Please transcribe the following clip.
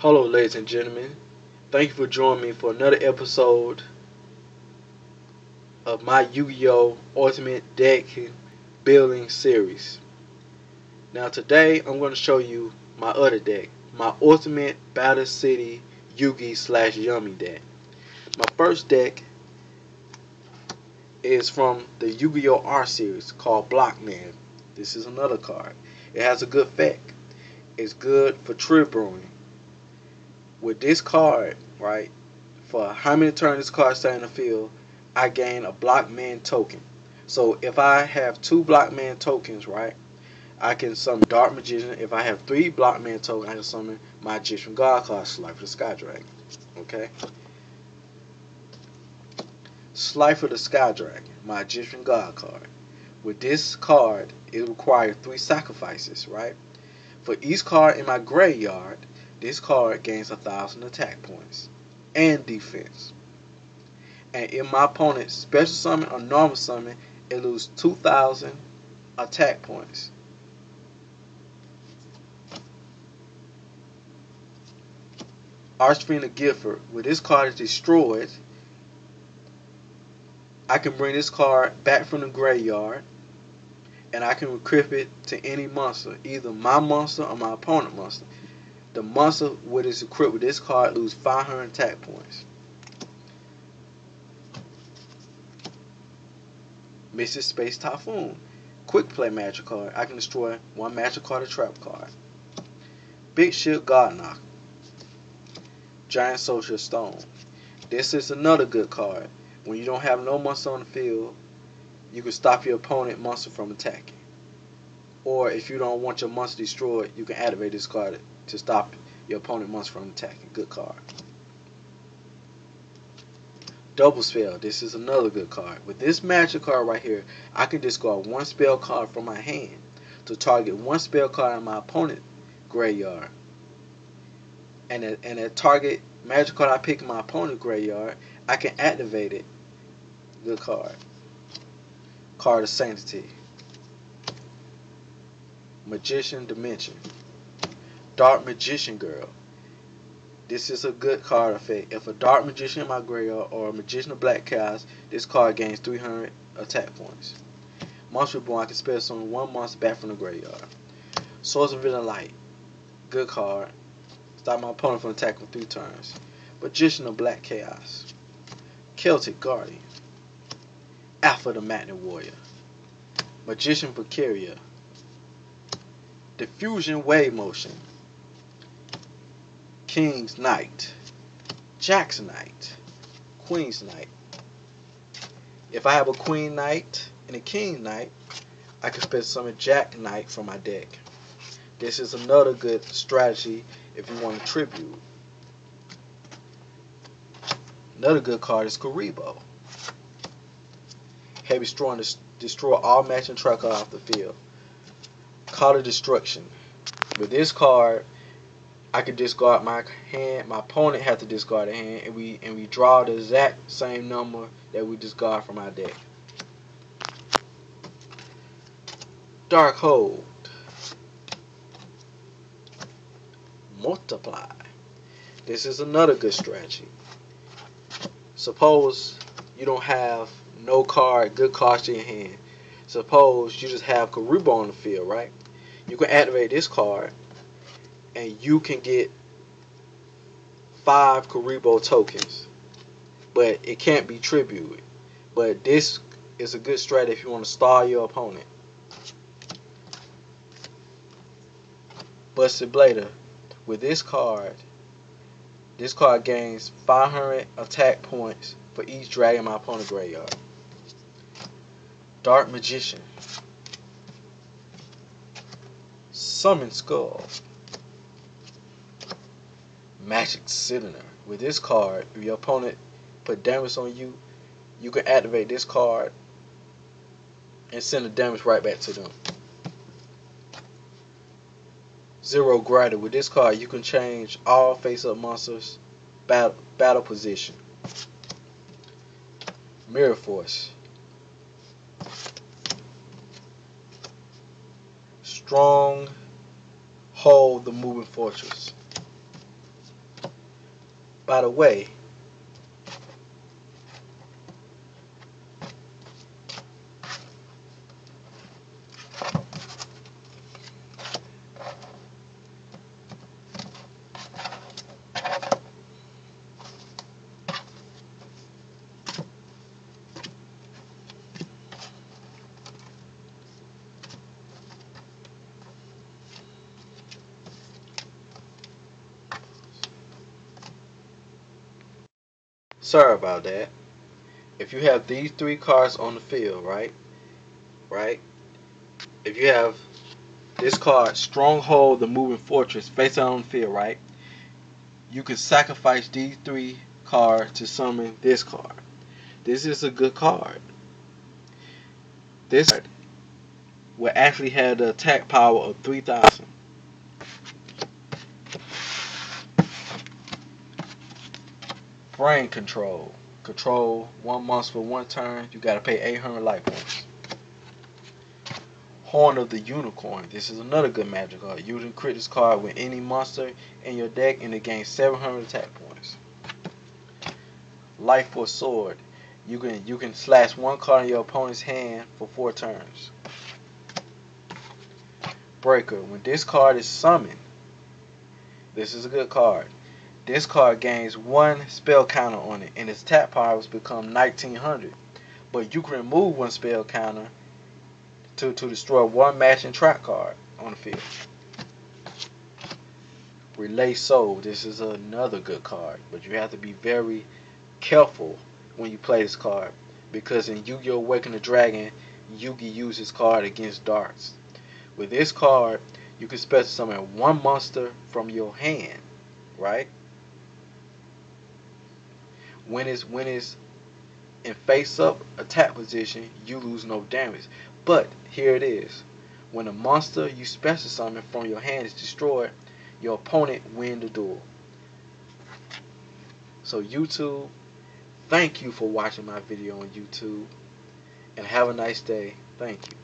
Hello, ladies and gentlemen. Thank you for joining me for another episode of my Yu-Gi-Oh! Ultimate Deck Building Series. Now, today I'm going to show you my other deck, my Ultimate Battle City Yugi / Yami deck. My first deck is from the Yu-Gi-Oh! R series called Blockman. This is another card. It has a good effect. It's good for trip brewing. With this card, right, for how many turns this card stays in the field, I gain a Blockman token. So if I have 2 Blockman tokens, right, I can summon Dark Magician. If I have 3 Blockman tokens, I can summon my Egyptian God card, Slifer the Sky Dragon. Okay? Slifer the Sky Dragon, my Egyptian God card. With this card, it requires 3 sacrifices, right? For each card in my graveyard, this card gains 1,000 attack points and defense. And if my opponent special summon or normal summon, it loses 2,000 attack points. Archfiend of Gifford, when this card is destroyed, I can bring this card back from the graveyard and I can equip it to any monster, either my monster or my opponent monster. The monster what is equipped with this card loses 500 attack points. Mystic Space Typhoon, quick play magic card. I can destroy 1 magic card or trap card. Big Ship God Knocker, Giant Social Stone. This is another good card. When you don't have no monster on the field, you can stop your opponent monster from attacking. Or if you don't want your monster destroyed, you can activate this card to stop your opponent monster from attacking. Good card. Double Spell. This is another good card. With this magic card right here, I can discard 1 spell card from my hand to target 1 spell card in my opponent's graveyard. And that target magic card I pick in my opponent's graveyard, I can activate it. Good card. Card of Sanctity. Magician Dimension. Dark Magician Girl. This is a good card effect. If a Dark Magician in my graveyard or a Magician of Black Chaos, this card gains 300 attack points. Monster Reborn, I can spell summon 1 monster back from the graveyard. Swords of Villain Light. Good card. Stop my opponent from attacking for 3 turns. Magician of Black Chaos. Celtic Guardian. Alpha the Magnet Warrior. Magician Valkyria. Diffusion Wave Motion. King's Knight. Jack's Knight. Queen's Knight. If I have a Queen Knight and a King Knight, I can spend summon Jack Knight from my deck. This is another good strategy if you want to tribute. Another good card is Karibo. Heavy Storm to destroy all matching track cards off the field. Call of Destruction. With this card, I can discard my hand. My opponent has to discard a hand, and we draw the exact same number that we discard from our deck. Dark Hold. Multiply. This is another good strategy. Suppose you don't have no good cards in your hand. Suppose you just have Karibo on the field, right? You can activate this card and you can get 5 Karibo tokens. But it can't be tributed. But this is a good strategy if you want to stall your opponent. Busted Blader. With this card gains 500 attack points for each dragon in my opponent's graveyard. Dark Magician. Summon Skull. Magic Cylinder. With this card, if your opponent put damage on you, you can activate this card and send the damage right back to them. Zero Gravity. With this card, you can change all face-up monsters' battle position. Mirror Force. Strong Hold the Moving Fortress. By the way, sorry about that. If you have these three cards on the field, right? Right? If you have this card, Stronghold, the Moving Fortress, face out on the field, right? You can sacrifice these three cards to summon this card. This is a good card. This card will actually have the attack power of 3,000. Brain Control. Control one monster for one turn. You gotta pay 800 life points. Horn of the Unicorn. This is another good magic card. You can crit this card with any monster in your deck and it gains 700 attack points. Life Force Sword. You can slash one card in your opponent's hand for 4 turns. Breaker. When this card is summoned, this is a good card. This card gains 1 spell counter on it and its attack powers become 1900. But you can remove 1 spell counter to destroy 1 matching trap card on the field. Relay Soul. This is another good card, but you have to be very careful when you play this card because in Yu-Gi-Oh! Awaken the Dragon, Yugi used his card against darts. With this card, you can special summon 1 monster from your hand, right? When it's in face-up attack position, you lose no damage. But here it is. When a monster you special summon from your hand is destroyed, your opponent wins the duel. So YouTube, thank you for watching my video on YouTube. And have a nice day. Thank you.